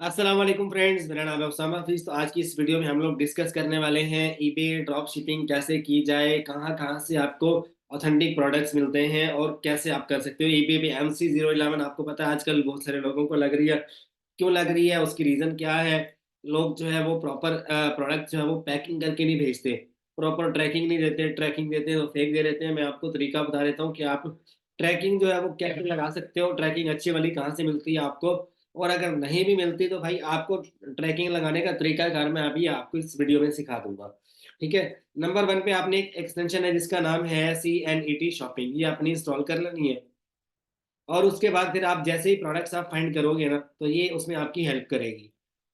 अस्सलाम वालेकुम फ्रेंड्स, मेरा नाम है उसामा हफीज़। तो आज की इस वीडियो में हम लोग डिस्कस करने वाले हैं ईबे ड्रॉप शिपिंग कैसे की जाए, कहाँ-कहाँ से आपको ऑथेंटिक प्रोडक्ट्स मिलते हैं और कैसे आप कर सकते हो। ईबे पे MC011 आपको पता है आजकल बहुत सारे लोगों को लग रही है। क्यों लग रही है, उसकी रीज़न क्या है? लोग जो है वो प्रॉपर प्रोडक्ट जो है वो पैकिंग करके नहीं भेजते, प्रॉपर ट्रैकिंग नहीं देते, ट्रैकिंग देते हैं तो फेक दे देते हैं। मैं आपको तरीका बता देता हूँ कि आप ट्रैकिंग जो है वो कैसे लगा सकते हो, ट्रैकिंग अच्छी वाली कहाँ से मिलती है आपको, और अगर नहीं भी मिलती तो भाई आपको ट्रैकिंग लगाने का तरीकाकार मैं अभी आपको इस वीडियो में सिखा दूँगा। ठीक है? नंबर 1 पे आपने एक एक्सटेंशन है जिसका नाम है CNET शॉपिंग, ये आपने इंस्टॉल कर लेनी है। और उसके बाद फिर आप जैसे ही प्रोडक्ट्स आप फाइंड करोगे ना, तो ये उसमें आपकी हेल्प करेगी।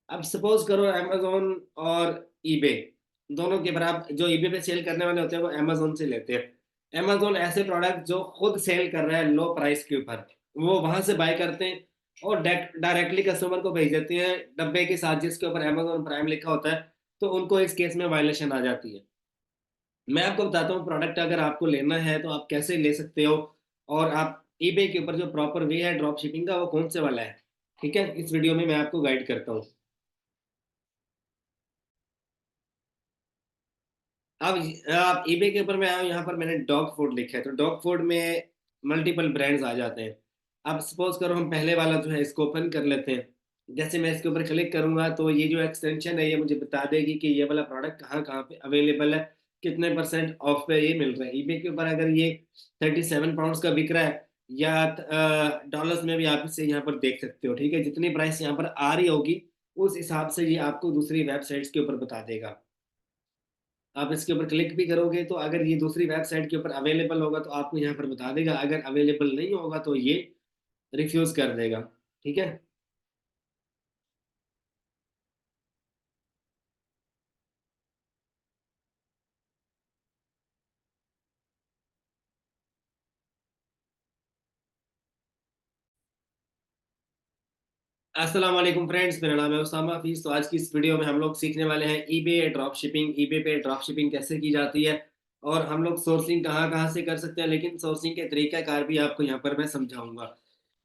अब सपोज़ करो अमेज़न और ईबे, दोनों के बराबर जो ईबे पे सेल करने वाले होते हैं वो अमेज़न से लेते हैं। अमेज़न ऐसे प्रोडक्ट जो खुद सेल कर रहा है लो प्राइस के ऊपर, वो वहाँ से बाय करते हैं और डायरेक्टली कस्टमर को भेज देते हैं डब्बे के साथ जिसके ऊपर अमेज़न प्राइम लिखा होता है, तो उनको इस केस में वायलेशन आ जाती है। मैं आपको बताता हूँ प्रोडक्ट अगर आपको लेना है तो आप कैसे ले सकते हो, और आप ईबे के ऊपर जो प्रॉपर वे है ड्रॉप शिपिंग का वो कौन से वाला है। ठीक है, इस वीडियो में मैं आपको गाइड करता हूँ। अब आप ईबे के ऊपर मैं आया हूँ, यहाँ पर मैंने डॉग फूड लिखा है, तो डॉग फूड में मल्टीपल ब्रांड्स आ जाते हैं। अब सपोज करो हम पहले वाला जो है इसको ओपन कर लेते हैं। जैसे मैं इसके ऊपर क्लिक करूंगा तो ये जो एक्सटेंशन है ये मुझे बता देगी कि ये वाला प्रोडक्ट कहाँ कहाँ पे अवेलेबल है, कितने परसेंट ऑफ पे ये मिल रहा है। ईबे के ऊपर अगर ये 37 पाउंड्स का बिक रहा है, या डॉलर्स में भी आप इसे यहाँ पर देख सकते हो। ठीक है, जितनी प्राइस यहाँ पर आ रही होगी उस हिसाब से ये आपको दूसरी वेबसाइट्स के ऊपर बता देगा। आप इसके ऊपर क्लिक भी करोगे तो अगर ये दूसरी वेबसाइट के ऊपर अवेलेबल होगा तो आपको यहाँ पर बता देगा, अगर अवेलेबल नहीं होगा तो ये रिफ्यूज़ कर देगा। ठीक है? अस्सलाम वालेकुम फ्रेंड्स, मेरा नाम है उसामा हफीज़। तो आज की इस वीडियो में हम लोग सीखने वाले हैं ईबे पे ड्रॉप शिपिंग कैसे की जाती है, और हम लोग सोर्सिंग कहाँ-कहाँ से कर सकते हैं, लेकिन सोर्सिंग के तरीक़ाकार भी आपको यहाँ पर मैं समझाऊँगा।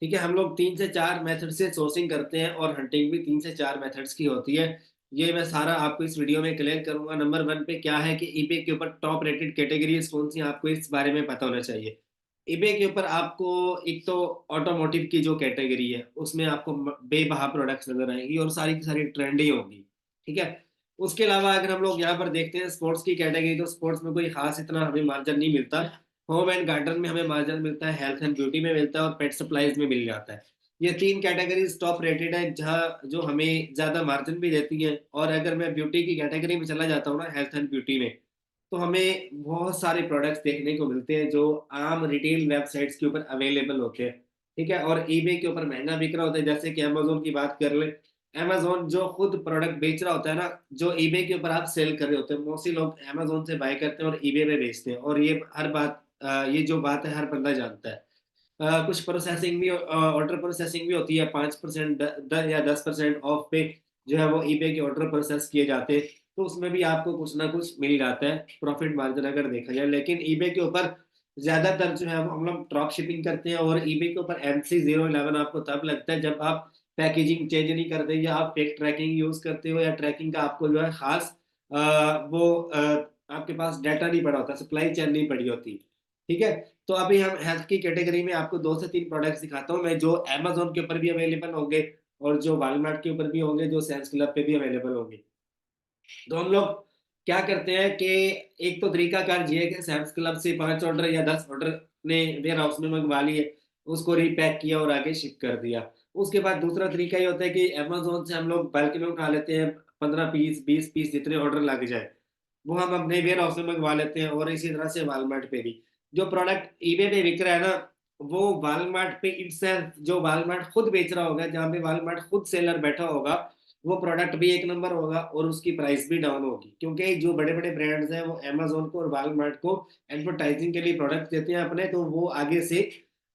ठीक है? हम लोग 3 से 4 मेथड से सोर्सिंग करते हैं और हंटिंग भी 3 से 4 मेथड्स की होती है। ये मैं सारा आपको इस वीडियो में क्लियर करूँगा। नंबर 1 पे क्या है कि ईबे के ऊपर टॉप रेटेड कैटेगरीज़ कौन-सी हैं, आपको इस बारे में पता होना चाहिए। ईबे के ऊपर आपको एक तो ऑटोमोटिव की जो कैटेगरी है, उसमें आपको बेबहा प्रोडक्ट्स नज़र आएँगी और सारी की सारी ट्रेंडी होंगी, ठीक है? उसके अलावा अगर हम लोग यहाँ पर देखते हैं स्पोर्ट्स की कैटेगरी, तो स्पोर्ट्स में कोई ख़ास इतना हमें मार्जिन नहीं मिलता। होम एंड गार्डन में हमें मार्जिन मिलता है, हेल्थ एंड ब्यूटी में मिलता है और पेट सप्लाइज़ में मिल जाता है। ये 3 कैटेगरीज़ टॉप रेटेड है, जहाँ जो हमें ज़्यादा मार्जिन भी देती हैं। और अगर मैं ब्यूटी की कैटेगरी में चला जाता हूँ ना, हेल्थ एंड ब्यूटी में, तो हमें बहुत सारे प्रोडक्ट्स देखने को मिलते हैं जो आम रिटेल वेबसाइट्स के ऊपर अवेलेबल होते हैं, ठीक है? और ईबे के ऊपर महँगा बिक रहा होता है, जैसे कि अमेज़न की बात कर लें। अमेज़न जो खुद प्रोडक्ट बेच रहा होता है ना, जो ईबे के ऊपर आप सेल कर रहे होते हैं, मोस्टली लोग अमेज़न से बाय करते हैं और ईबे पे बेचते हैं, और ये हर बात ये जो बात है हर बंदा जानता है। कुछ प्रोसेसिंग भी ऑर्डर प्रोसेसिंग भी होती है, 5% या 10% ऑफ पे जो है वो ईबे के ऑर्डर प्रोसेस किए जाते हैं, तो उसमें भी आपको कुछ ना कुछ मिल जाता है, प्रॉफिट मार्जिन अगर देखा जाए। लेकिन ईबे के ऊपर ज़्यादातर जो है वो हम लोग ड्रॉप शिपिंग करते हैं, और ईबे के ऊपर MC011 आपको तब लगता है जब आप पैकेजिंग चेंज नहीं करते, या आप फेक ट्रैकिंग यूज़ करते हो, या ट्रैकिंग का आपको जो है ख़ास आपके पास डाटा नहीं पड़ा होता, सप्लाई चेन नहीं पड़ी होती। ठीक है? तो अभी हम हेल्थ की कैटेगरी में आपको 2 से 3 प्रोडक्ट्स दिखाता हूँ मैं, जो अमेज़न के ऊपर भी अवेलेबल होंगे और जो वॉलमार्ट के ऊपर भी होंगे, जो सैम्स क्लब पे भी अवेलेबल होंगे। तो हम लोग क्या करते हैं कि एक तो तरीकाकार ये है कि सैम्स क्लब से 5 ऑर्डर या 10 ऑर्डर ने वेयरहाउस में मंगवा लिए, उसको रीपैक किया और आगे शिप कर दिया। उसके बाद दूसरा तरीका ये होता है कि अमेज़न से हम लोग बल्क में उठा लेते हैं, 15 पीस, 20 पीस जितने ऑर्डर लग जाए, वो हम अपने वेयरहाउस में मंगवा लेते हैं, और इसी तरह से वॉलमार्ट पे भी। जो प्रोडक्ट ईबे पे बिक रहा है ना, वो वॉलमार्ट पे इटसेल्फ जो वॉलमार्ट खुद बेच रहा होगा, जहाँ पे वॉलमार्ट खुद सेलर बैठा होगा, वो प्रोडक्ट भी एक नंबर होगा और उसकी प्राइस भी डाउन होगी। क्योंकि जो बड़े-बड़े ब्रांड्स हैं वो अमेज़न को और वॉलमार्ट को एडवर्टाइजिंग के लिए प्रोडक्ट देते हैं अपने, तो वो आगे से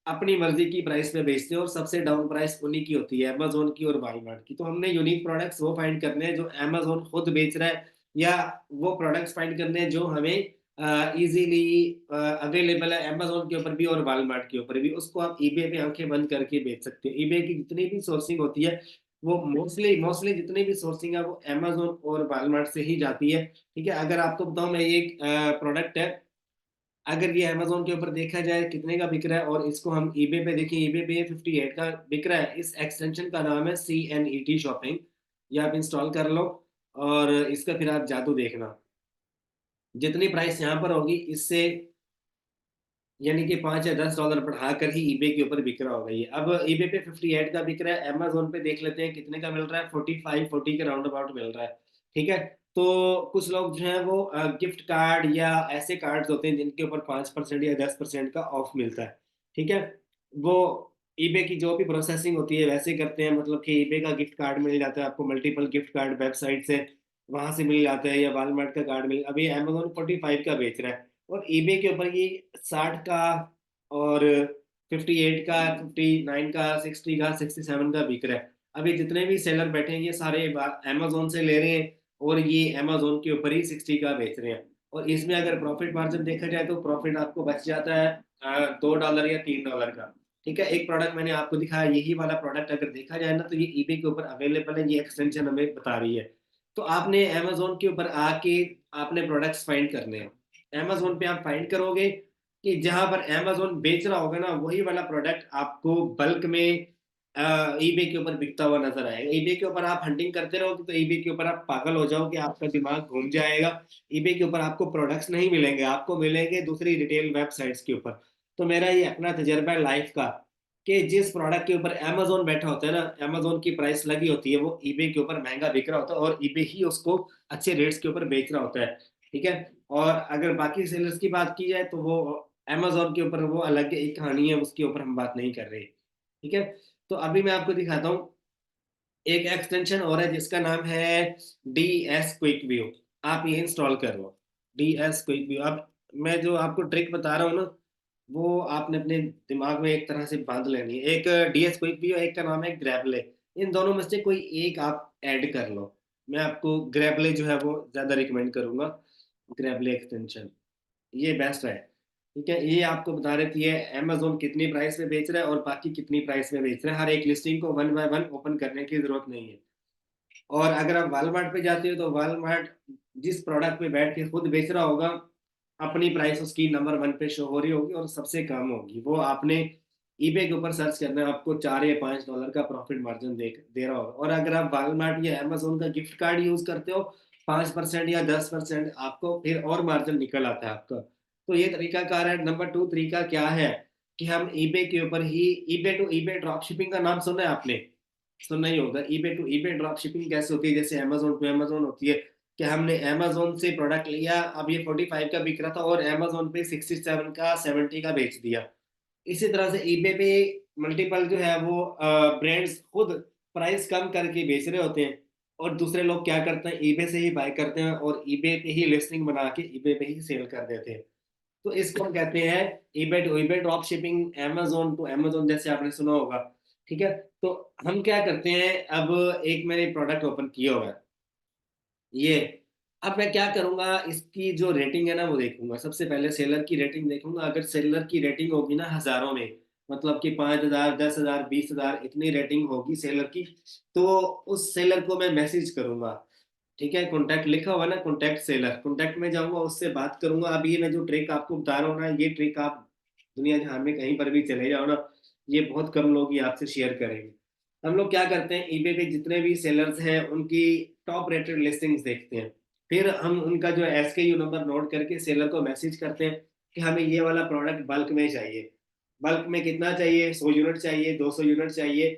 अपनी मर्ज़ी की प्राइस पे बेचते हैं, और सबसे डाउन प्राइस उन्हीं की होती है, अमेज़न की और वॉलमार्ट की। तो हमने यूनिक प्रोडक्ट्स वो फाइंड करने हैं जो अमेज़न खुद बेच रहा है, या वो प्रोडक्ट्स फाइंड करने हैं जो हमें ईज़िली अवेलेबल है अमेज़न के ऊपर भी और वॉलमार्ट के ऊपर भी। उसको आप ईबे पे आँखें बंद करके बेच सकते हो। ईबे की जितनी भी सोर्सिंग होती है, वो मोस्टली मोस्टली जितनी भी सोर्सिंग है वो अमेजोन और वॉलमार्ट से ही जाती है। ठीक है, अगर आपको बताऊं, मैं ये एक प्रोडक्ट है, अगर ये अमेजोन के ऊपर देखा जाए कितने का बिक रहा है और इसको हम ईबे पे देखें, ईबे पे 58 का बिक रहा है। इस एक्सटेंशन का नाम है CNET शॉपिंग, ये आप इंस्टॉल कर लो और इसका फिर आप जादू देखना। जितनी प्राइस यहाँ पर होगी इससे यानी कि $5 या $10 बढ़ाकर ही ईबे के ऊपर बिक रहा होगा ये। अब ईबे पे 58 का बिक रहा है, अमेजोन पे देख लेते हैं कितने का मिल रहा है, 45-40 के राउंड अबाउट मिल रहा है। ठीक है, तो कुछ लोग जो है वो गिफ्ट कार्ड या ऐसे कार्ड्स होते हैं जिनके ऊपर 5% या 10% का ऑफ मिलता है। ठीक है, वो ईबे की जो भी प्रोसेसिंग होती है वैसे करते हैं, मतलब कि ईबे का गिफ्ट कार्ड मिल जाता है आपको, मल्टीपल गिफ्ट कार्ड वेबसाइट से वहां से मिल जाता है, या वॉलमार्ट का कार्ड मिल, अभी अमेजोन 45 का बेच रहा है और ईबे के ऊपर ये 60 का और 58 का, 59 का, 60 का, 67 का बिक रहा है। अभी जितने भी सेलर बैठे हैं ये सारे अमेजोन से ले रहे हैं और ये अमेजोन के ऊपर ही 60 का बेच रहे हैं। और इसमें अगर प्रॉफिट मार्जिन देखा जाए तो प्रॉफिट आपको बच जाता है $2 या $3 का। ठीक है, एक प्रोडक्ट मैंने आपको दिखाया, यही वाला प्रोडक्ट अगर देखा जाए ना तो ये ईबे के ऊपर अवेलेबल है, ये एक्सटेंशन हमें बता रही है। तो आपने अमेजोन के ऊपर आके आपने प्रोडक्ट्स फाइंड करने हैं। अमेजोन पे आप फाइंड करोगे कि जहां पर अमेजोन बेच रहा होगा ना वही वाला प्रोडक्ट आपको बल्क में ईबे के ऊपर बिकता हुआ नजर आएगा। ईबे के ऊपर आप हंटिंग करते रहोगे तो ईबे के ऊपर आप पागल हो जाओगे, आपका दिमाग घूम जाएगा। ईबे के ऊपर आपको प्रोडक्ट्स नहीं मिलेंगे, आपको मिलेंगे दूसरी रिटेल वेबसाइट्स के ऊपर। तो मेरा ये अपना तजर्बा है लाइफ का कि जिस प्रोडक्ट के ऊपर अमेजोन बैठा होता है ना, अमेजोन की प्राइस लगी होती है, वो ईबे के ऊपर महंगा बिक रहा होता है और ईबे ही उसको अच्छे रेट्स के ऊपर बेच रहा होता है। ठीक है, और अगर बाकी सेलर्स की बात की जाए तो वो अमेजोन के ऊपर वो अलग एक कहानी है, उसके ऊपर हम बात नहीं कर रहे। ठीक है, तो अभी मैं आपको दिखाता हूँ एक एक्सटेंशन और है जिसका नाम है DS क्विक व्यू। आप ये इंस्टॉल कर लो, DS क्विक व्यू। अब मैं जो आपको ट्रिक बता रहा हूँ ना वो आपने अपने दिमाग में एक तरह से बांध लेनी है। एक DS क्विक व्यू, एक का नाम है ग्रैबले। इन दोनों में से कोई एक आप ऐड कर लो। मैं आपको ग्रैबले जो है वो ज्यादा रिकमेंड करूंगा, ग्रैबले एक्सटेंशन ये बेस्ट है। ठीक है, ये आपको बता देती है अमेजोन कितनी प्राइस में बेच रहा है और बाकी कितनी प्राइस में बेच रहा है, हर एक लिस्टिंग को वन बाय वन ओपन करने की जरूरत नहीं है। और अगर आप वॉलमार्ट पे जाते हो तो वॉलमार्ट जिस प्रोडक्ट पे बैठ के खुद बेच रहा होगा, अपनी प्राइस उसकी नंबर 1 पे शो हो रही होगी और सबसे कम होगी। वो आपने ईबे के ऊपर सर्च करना है, आपको $4 या $5 का प्रॉफिट मार्जिन दे रहा होगा। और अगर आप वॉलमार्ट या अमेजोन का गिफ्ट कार्ड यूज करते हो 5% या 10% आपको फिर और मार्जिन निकल आता है आपका। तो ये तरीका कार है। नंबर 2 तरीका क्या है कि हम ईबे के ऊपर ही, eBay to eBay drop shipping का नाम सुना है आपने? सुनना ही होगा। EBay to eBay drop shipping कैसे होती है, जैसे अमेजोन टू अमेजोन होती है कि हमने अमेजोन से प्रोडक्ट लिया, अब ये 45 का बिक रहा था और अमेजोन पे 67 का 70 का बेच दिया। इसी तरह से ईबे पे मल्टीपल जो है वो ब्रांड्स खुद प्राइस कम करके बेच रहे होते हैं और दूसरे लोग क्या करते हैं, ईबे से ही बाय करते हैं और ईबे पे ही लिस्टिंग बना के ईबे पे ही सेल कर देते हैं। तो इसको हम कहते हैं eBay to eBay drop shipping, Amazon to Amazon, जैसे आपने सुना होगा। ठीक है, तो हम क्या करते हैं, अब एक मैंने प्रोडक्ट ओपन किया हुआ है ये। अब मैं क्या करूंगा, इसकी जो रेटिंग है ना वो देखूंगा। सबसे पहले सेलर की रेटिंग देखूंगा, अगर सेलर की रेटिंग होगी ना हजारों में, मतलब कि 5,000, 10,000, 20,000 इतनी रेटिंग होगी सेलर की, तो उस सेलर को मैं मैसेज करूंगा। ठीक है, कॉन्टैक्ट लिखा हुआ है ना, कॉन्टैक्ट सेलर, कॉन्टैक्ट में जाऊंगा, उससे बात करूंगा। अब ये मैं जो ट्रिक आपको बता रहा हूँ ना, ये ट्रिक आप दुनिया जहां में कहीं पर भी चले जाओ ना, ये बहुत कम लोग ही आपसे शेयर करेंगे। हम लोग क्या करते हैं, ईबे पे जितने भी सेलर्स हैं उनकी टॉप रेटेड लिस्टिंग्स देखते हैं, फिर हम उनका जो SKU नंबर नोट करके सेलर को मैसेज करते हैं कि हमें ये वाला प्रोडक्ट बल्क में चाहिए। बल्क में कितना चाहिए, 100 यूनिट चाहिए, 200 यूनिट चाहिए।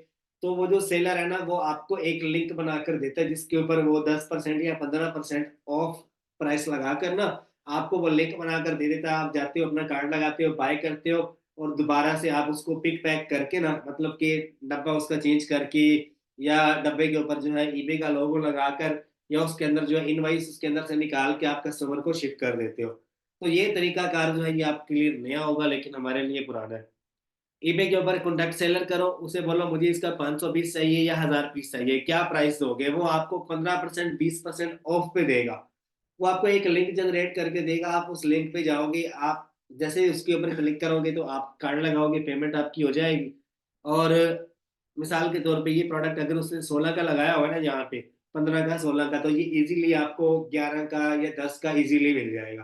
तो वो जो सेलर है ना वो आपको एक लिंक बनाकर देता है जिसके ऊपर वो 10% या 15% ऑफ प्राइस लगा कर ना आपको वो लिंक बनाकर दे देता है। आप जाते हो, अपना कार्ड लगाते हो, बाय करते हो और दोबारा से आप उसको पिक पैक करके ना, मतलब कि डब्बा उसका चेंज करके या डब्बे के ऊपर जो है ईबे का लोगो लगाकर या उसके अंदर जो है इनवाइस उसके अंदर से निकाल के आप कस्टमर को शिप कर देते हो। तो ये तरीका कार जो है ये आपके लिए नया होगा लेकिन हमारे लिए पुराना है। ईबे के ऊपर कॉन्टैक्ट सेलर करो, उसे बोलो मुझे इसका 500 पीस चाहिए या 1,000 पीस चाहिए, क्या प्राइस दोगे, वो आपको 15% 20% ऑफ पे देगा। वो आपको एक लिंक जनरेट करके देगा, आप उस लिंक पे जाओगे, आप जैसे उसके ऊपर क्लिक करोगे तो आप कार्ड लगाओगे, पेमेंट आपकी हो जाएगी। और मिसाल के तौर पे ये प्रोडक्ट अगर उसने 16 का लगाया हुआ है ना यहाँ पे, 15 का 16 का, तो ये इजीली आपको 11 का या 10 का इजीली मिल जाएगा।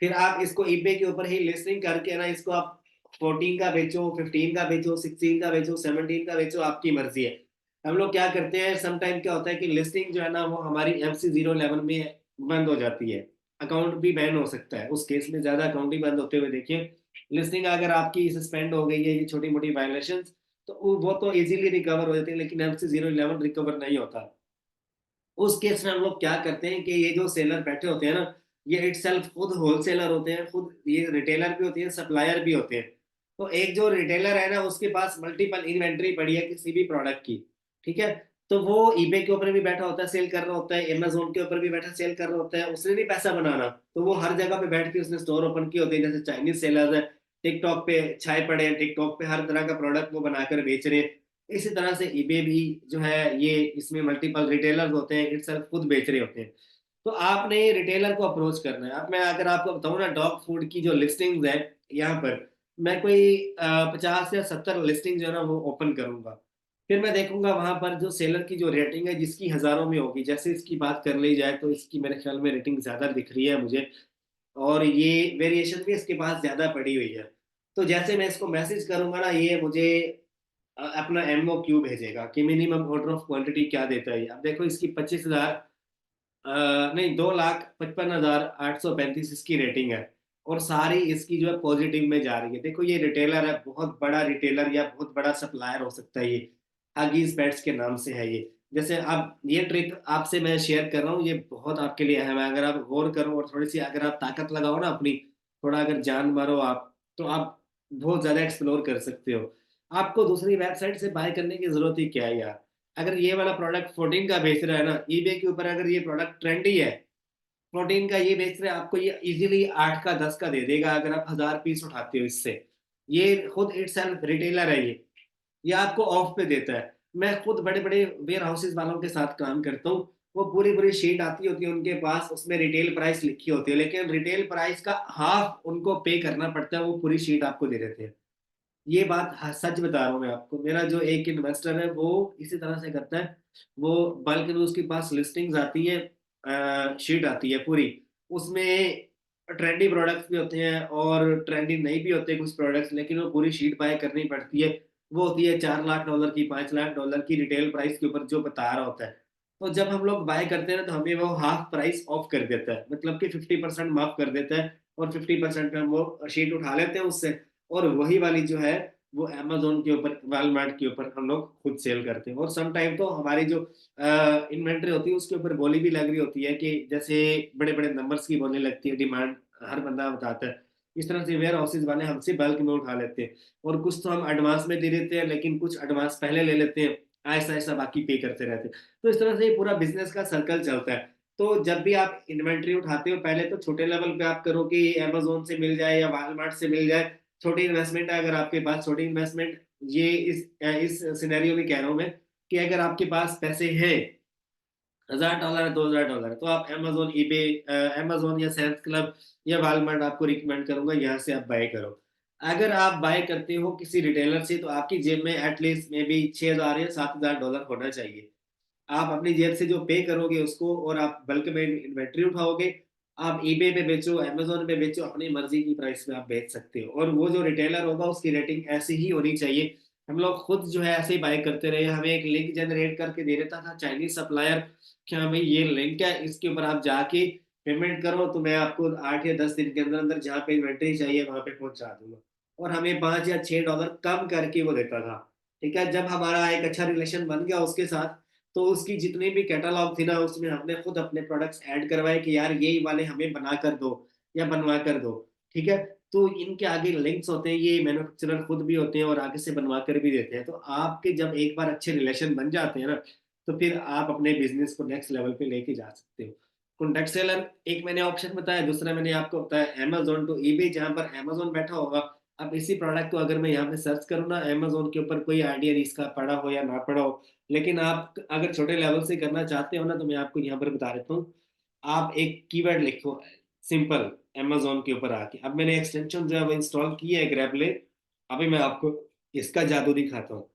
फिर आप इसको ईबे के ऊपर ही लिस्टिंग करके ना इसको आप 14 का बेचो, 15 का बेचो, 16 का बेचो, 17 का बेचो, आपकी मर्जी है। हम लोग क्या करते हैं, सम टाइम क्या होता है कि लिस्टिंग जो है ना वो हमारी MC011 में बंद हो जाती है, अकाउंट भी बैन हो सकता है। उस केस में ज्यादा अकाउंट ही बंद होते हुए देखिए, लिस्टिंग अगर आपकी सस्पेंड हो गई है, ये छोटी मोटी वायलेशन, तो वो तो इजीली रिकवर हो जाती है, लेकिन MC011 रिकवर नहीं होता। उस केस में हम लोग क्या करते हैं कि ये जो सेलर बैठे होते हैं ना, ये इटसेल्फ खुद होलसेलर होते हैं, खुद ये रिटेलर भी होते हैं, सप्लायर भी होते हैं। तो एक जो रिटेलर है ना, उसके पास मल्टीपल इन्वेंट्री पड़ी है किसी भी प्रोडक्ट की, ठीक है। तो वो ईबे के ऊपर भी बैठा होता है, सेल कर रहा होता है, अमेजोन के ऊपर भी बैठा सेल कर रहा होता है, उसने नहीं पैसा बनाना, तो वो हर जगह पे बैठ के उसने स्टोर ओपन किए होते हैं। जैसे चाइनीज सेलर्स है, टिकटॉक पे छाए पड़े हैं, टिकटॉक पे हर तरह का प्रोडक्ट वो बनाकर बेच रहे हैं। इसी तरह से ईबे भी जो है, ये इसमें मल्टीपल रिटेलर्स होते हैं, इटसेल्फ खुद बेच रहे होते हैं। तो आपने रिटेलर को अप्रोच करना है। अब मैं अगर आपको बताऊं ना, डॉग फूड की जो लिस्टिंग्स है यहाँ पर, मैं कोई 50 या 70 लिस्टिंग जो है ना वो ओपन करूंगा। फिर मैं देखूंगा वहां पर जो सेलर की जो रेटिंग है, जिसकी हजारों में होगी, जैसे इसकी बात कर ली जाए तो इसकी मेरे ख्याल में रेटिंग ज्यादा दिख रही है मुझे, और ये वेरिएशन भी इसके पास ज्यादा पड़ी हुई है। तो जैसे मैं इसको मैसेज करूंगा ना, ये मुझे अपना MOQ भेजेगा कि मिनिमम ऑर्डर ऑफ क्वांटिटी क्या देता है। अब देखो इसकी 25,000 नहीं, 2,55,835 इसकी रेटिंग है, और सारी इसकी जो है पॉजिटिव में जा रही है। देखो ये रिटेलर है, बहुत बड़ा रिटेलर या बहुत बड़ा सप्लायर हो सकता है ये, हगीज पेट्स के नाम से है ये। जैसे अब ये ट्रिक आपसे मैं शेयर कर रहा हूँ, ये बहुत आपके लिए अहम है। अगर आप गौर करो और थोड़ी सी अगर आप ताकत लगाओ ना अपनी, थोड़ा अगर जान मारो आप, तो आप बहुत ज्यादा एक्सप्लोर कर सकते हो। आपको दूसरी वेबसाइट से बाय करने की जरूरत ही क्या है यार। अगर ये वाला प्रोडक्ट 14 का बेच रहा है ना ईबे के ऊपर, अगर ये प्रोडक्ट ट्रेंडी है, 14 का ये बेच रहे हैं, आपको ये इजीली 8 का 10 का दे देगा अगर आप 1000 पीस उठाते हो इससे। ये खुद इट सेल्फ रिटेलर है ये आपको ऑफ पे देता है। मैं खुद बड़े बड़े वेयर हाउसेज वालों के साथ काम करता हूँ, वो पूरी पूरी शीट आती होती है उनके पास, उसमें रिटेल प्राइस लिखी होती है, लेकिन रिटेल प्राइस का हाफ उनको पे करना पड़ता है, वो पूरी शीट आपको दे देते हैं। ये बात सच बता रहा हूँ मैं आपको। मेरा जो एक इन्वेस्टर है वो इसी तरह से करता है। वो बल्क में उसके पास लिस्टिंग्स आती है, शीट आती है पूरी, उसमें ट्रेंडी प्रोडक्ट्स भी होते हैं और ट्रेंडी नहीं भी होते कुछ प्रोडक्ट्स, लेकिन वो पूरी शीट बाय करनी पड़ती है। वो होती है $4 लाख की, $5 लाख की रिटेल प्राइस के ऊपर जो बता रहा होता है। तो जब हम लोग बाय करते हैं ना, तो हमें वो हाफ प्राइस ऑफ कर देता है, मतलब कि 50% माफ कर देता है, और 50% में हम वो शीट उठा लेते हैं उससे, और वही वाली जो है वो अमेजोन के ऊपर, वॉलमार्ट के ऊपर हम लोग खुद सेल करते हैं। और सम टाइम तो हमारी जो इन्वेंट्री होती है उसके ऊपर बोली भी लग रही होती है कि जैसे बड़े बड़े नंबर्स की बोलने लगती है, डिमांड हर बंदा बताता है। इस तरह से वेयर हाउसेज वाले हमसे बल्क में उठा लेते हैं, और कुछ तो हम एडवांस में दे देते हैं, लेकिन कुछ एडवांस पहले ले लेते हैं, ऐसा ऐसा बाकी पे करते रहते हैं। तो इस तरह से ये पूरा बिजनेस का सर्कल चलता है। तो जब भी आप इन्वेंट्री उठाते हो, पहले तो छोटे लेवल पे आप करो कि अमेजोन से मिल जाए या वॉलमार्ट से मिल जाए। छोटी इन्वेस्टमेंट है अगर आपके पास, छोटी इन्वेस्टमेंट, ये इस सिनेरियो में कह रहा हूं मैं, कि अगर आपके पास पैसे हैं, $1000 है, $2000, तो आप अमेजोन ईबे, अमेजोन या सैम्स क्लब या वॉलमार्ट आपको रिकमेंड करूंगा, यहाँ से आप बाय करो। अगर आप बाय करते हो किसी रिटेलर से, तो आपकी जेब में एटलीस्ट में भी 6000 या $7000 होना चाहिए। आप अपनी जेब से जो पे करोगे उसको, और आप बल्क में इन्वेंट्री उठाओगे, आप ईबे पे बेचो, अमेजोन पे बेचो, अपनी मर्जी की प्राइस में आप बेच सकते हो। और वो जो रिटेलर होगा उसकी रेटिंग ऐसी ही होनी चाहिए। हम लोग खुद जो है ऐसे ही बाय करते रहे, हमें एक लिंक जनरेट करके दे देता था चाइनीज सप्लायर, क्या भाई ये लिंक है, इसके ऊपर आप जाके पेमेंट करो, तो मैं आपको 8 या 10 दिन के अंदर अंदर जहाँ पे इन्वेंट्री चाहिए वहां पे पहुंचा दूंगा। और हमें $5 या $6 कम करके वो देता था। ठीक है, जब हमारा एक अच्छा रिलेशन बन गया उसके साथ, तो उसकी जितनी भी कैटलॉग थी ना, उसमें हमने खुद अपने प्रोडक्ट्स ऐड करवाए कि यार यही वाले हमें बना कर दो या बनवा कर दो। ठीक है, तो इनके आगे लिंक्स होते हैं, ये मैन्युफैक्चरर खुद भी होते हैं और आगे से बनवा कर भी देते हैं। तो आपके जब एक बार अच्छे रिलेशन बन जाते हैं ना, तो फिर आप अपने बिजनेस को नेक्स्ट लेवल पे लेके जा सकते हो। कॉन्टेक्ट सेलर एक मैंने ऑप्शन बताया, दूसरा मैंने आपको बताया अमेजोन टू ईबे, जहां पर अमेजोन बैठा होगा। अब इसी प्रोडक्ट को अगर मैं यहाँ पे सर्च करूँ ना अमेजोन के ऊपर, कोई आइडिया इसका पड़ा हो या ना पड़ा हो, लेकिन आप अगर छोटे लेवल से करना चाहते हो ना, तो मैं आपको यहाँ पर बता देता हूँ। आप एक कीवर्ड लिखो, सिंपल, अमेजोन के ऊपर आके। अब मैंने एक्सटेंशन जो है वो इंस्टॉल की है, ग्रैबले। अभी मैं आपको इसका जादू दिखाता हूँ।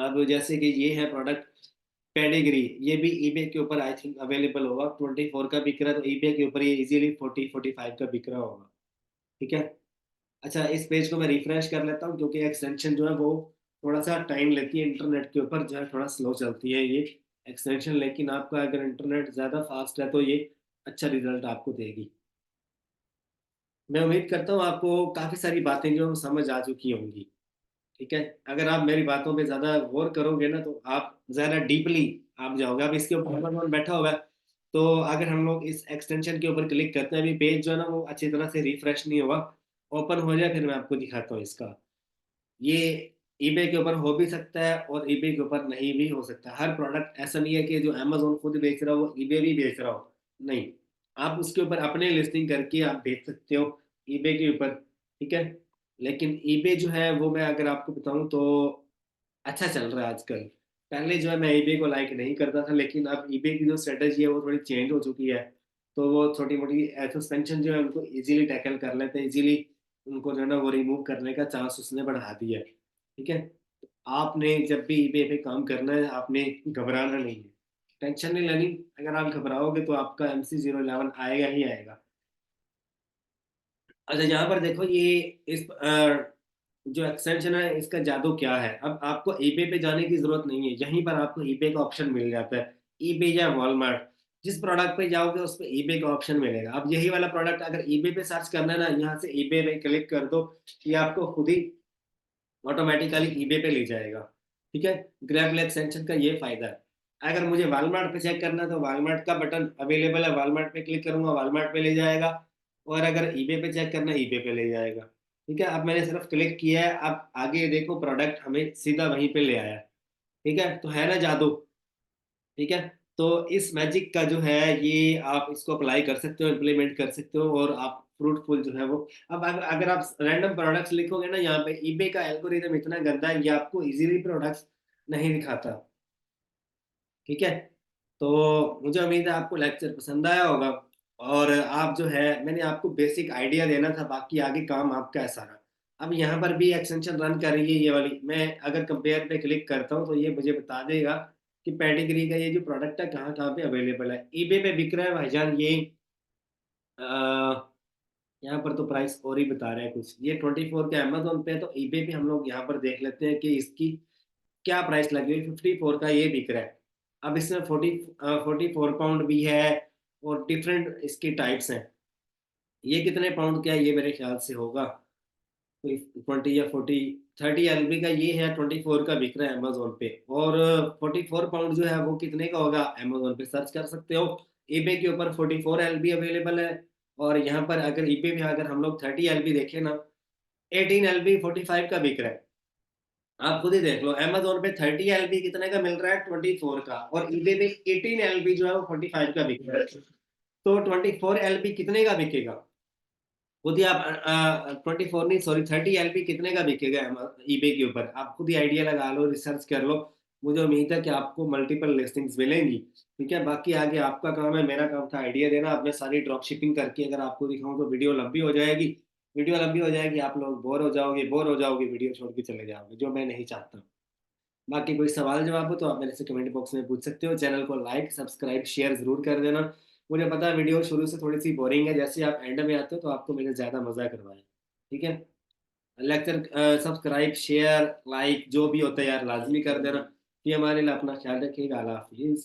अब जैसे कि ये है प्रोडक्ट पेडिग्री, ये भी ईबे के ऊपर आई थिंक अवेलेबल होगा। 24 का बिक रहा है, तो ईबे के ऊपर ये इजीली 40-45 का बिक रहा होगा। ठीक है। अच्छा, इस पेज को मैं रिफ्रेश कर लेता हूँ, क्योंकि एक्सटेंशन जो है वो थोड़ा सा टाइम लेती है, इंटरनेट के ऊपर जो है थोड़ा स्लो चलती है ये एक्सटेंशन, लेकिन आपका अगर इंटरनेट ज़्यादा फास्ट है तो ये अच्छा रिजल्ट आपको देगी। मैं उम्मीद करता हूँ आपको काफ़ी सारी बातें जो समझ आ चुकी होंगी। ठीक है। अगर आप मेरी बातों पे ज़्यादा गौर करोगे ना, तो आप ज़्यादा डीपली आप जाओगे। अब इसके ऊपर अमन बैठा हुआ है, तो अगर हम लोग इस एक्सटेंशन के ऊपर क्लिक करते हैं, अभी पेज जो है ना वो अच्छी तरह से रिफ्रेश नहीं हुआ, ओपन हो जाए फिर मैं आपको दिखाता हूँ इसका। ये ईबे के ऊपर हो भी सकता है और ईबे के ऊपर नहीं भी हो सकता। हर प्रोडक्ट ऐसा नहीं है कि जो अमेज़न खुद बेच रहा हो वो ईबे भी बेच रहा हो। नहीं, आप उसके ऊपर अपने लिस्टिंग करके आप बेच सकते हो ईबे के ऊपर। ठीक है। लेकिन ईबे जो है वो मैं अगर आपको बताऊं तो अच्छा चल रहा है आजकल। पहले जो है मैं ईबे को लाइक नहीं करता था, लेकिन अब ईबे की जो स्ट्रेटजी है वो थोड़ी चेंज हो चुकी है। तो वो छोटी मोटी सस्पेंशन जो है उनको इजीली टैकल कर लेते हैं, इजीली उनको जो है ना वो रिमूव करने का चांस उसने बढ़ा दिया है। ठीक है। तो आपने जब भी ईबे पे काम करना है, आपने घबराना नहीं है, टेंशन नहीं लेनी। अगर आप घबराओगे तो आपका MC011 आएगा ही आएगा। अच्छा, यहाँ पर देखो ये इस जो एक्सटेंशन है इसका जादू क्या है। अब आपको ईबे पे जाने की जरूरत नहीं है, यहीं पर आपको ईबे का ऑप्शन मिल जाता है। ईबे या वॉलमार्ट, जिस प्रोडक्ट पे जाओगे उस पे ईबे का ऑप्शन मिलेगा। अब यही वाला प्रोडक्ट अगर ईबे पे सर्च करना है ना, यहाँ से ईबे पे क्लिक कर दो, ये आपको खुद ही ऑटोमेटिकली ईबे पे ले जाएगा। ठीक है। ग्रैब एक्सटेंशन का ये फायदा है। अगर मुझे वॉलमार्ट पे चेक करना है तो वॉलमार्ट का बटन अवेलेबल है, वॉलमार्ट पे क्लिक करूंगा वॉलमार्ट पे ले जाएगा। और अगर ईबे पे चेक करना है ईबे पे ले जाएगा। ठीक है। अब मैंने सिर्फ क्लिक किया है, अब आगे देखो प्रोडक्ट हमें सीधा वहीं पे ले आया। ठीक है, तो है ना जादू। ठीक है। तो इस मैजिक का जो है ये आप इसको अप्लाई कर सकते हो, इम्प्लीमेंट कर सकते हो, और आप फ्रूटफुल जो है वो। अब अगर आप रैंडम प्रोडक्ट्स लिखोगे ना यहाँ पे, ईबे का एल्गोरिदम इतना गंदा है, ये आपको इजीली प्रोडक्ट्स नहीं दिखाता। ठीक है। तो मुझे उम्मीद है आपको लेक्चर पसंद आया होगा, और आप जो है मैंने आपको बेसिक आइडिया देना था, बाकी आगे काम आपका है सारा। अब यहाँ पर भी एक्सटेंशन रन कर रही है ये वाली, मैं अगर कंपेयर पे क्लिक करता हूँ तो ये मुझे बता देगा कि पेडिग्री का ये जो प्रोडक्ट है कहाँ कहाँ पे अवेलेबल है। ईबे पे बिक रहा है भाईजान ये, यहाँ पर तो प्राइस और ही बता रहा है कुछ, ये 24 के अमेजोन पे है, तो ईबे पे हम लोग यहाँ पर देख लेते हैं कि इसकी क्या प्राइस लगी हुई। 54 का ये बिक रहा है। अब इसमें 44 पाउंड भी है, और डिफरेंट इसकी टाइप्स हैं। ये कितने पाउंड का है, ये मेरे ख्याल से होगा कोई 20 या 30 LB का ये है। 24 का बिक रहा है अमेजोन पे। और 44 पाउंड जो है वो कितने का होगा, अमेजोन पे सर्च कर सकते हो। ईबे के ऊपर 44 LB अवेलेबल है। और यहाँ पर अगर ईबे में अगर हम लोग 30 LB देखें ना, 18 LB 45 का बिक रहा है। आप खुद ही देख लो, अमेजोन पे 30 LB कितने का मिल रहा है, 24 का, और ईबे पे 18 LB जो है वो 45 का बिक रहा है। तो 24 LB कितने का बिकेगा, खुद ही आप 24 नहीं सॉरी 30 LB कितने का बिकेगा ईबे के ऊपर, आप खुद ही आइडिया लगा लो, रिसर्च कर लो। मुझे उम्मीद है कि आपको मल्टीपल लिस्टिंग्स मिलेंगी। ठीक है। बाकी आगे आपका काम है, मेरा काम था आइडिया देना। अब मैं सारी ड्रॉप शिपिंग करके अगर आपको दिखाऊं तो वीडियो लंबी हो जाएगी। वीडियो लंबी हो जाएगी, आप लोग बोर हो जाओगे, वीडियो छोड़ के चले जाओगे, जो मैं नहीं चाहता। बाकी कोई सवाल जवाब हो तो आप मेरे से कमेंट बॉक्स में पूछ सकते हो। चैनल को लाइक सब्सक्राइब शेयर जरूर कर देना। मुझे पता है वीडियो शुरू से थोड़ी सी बोरिंग है, जैसे आप एंड में आते हो तो आपको मेरे ज़्यादा मजा करवाए। ठीक है। लेक्चर सब्सक्राइब शेयर लाइक जो भी होता है यार लाजमी कर देना। ये हमारे लिए अपना ख्याल रखिएगा। अल्लाह हाफिज़।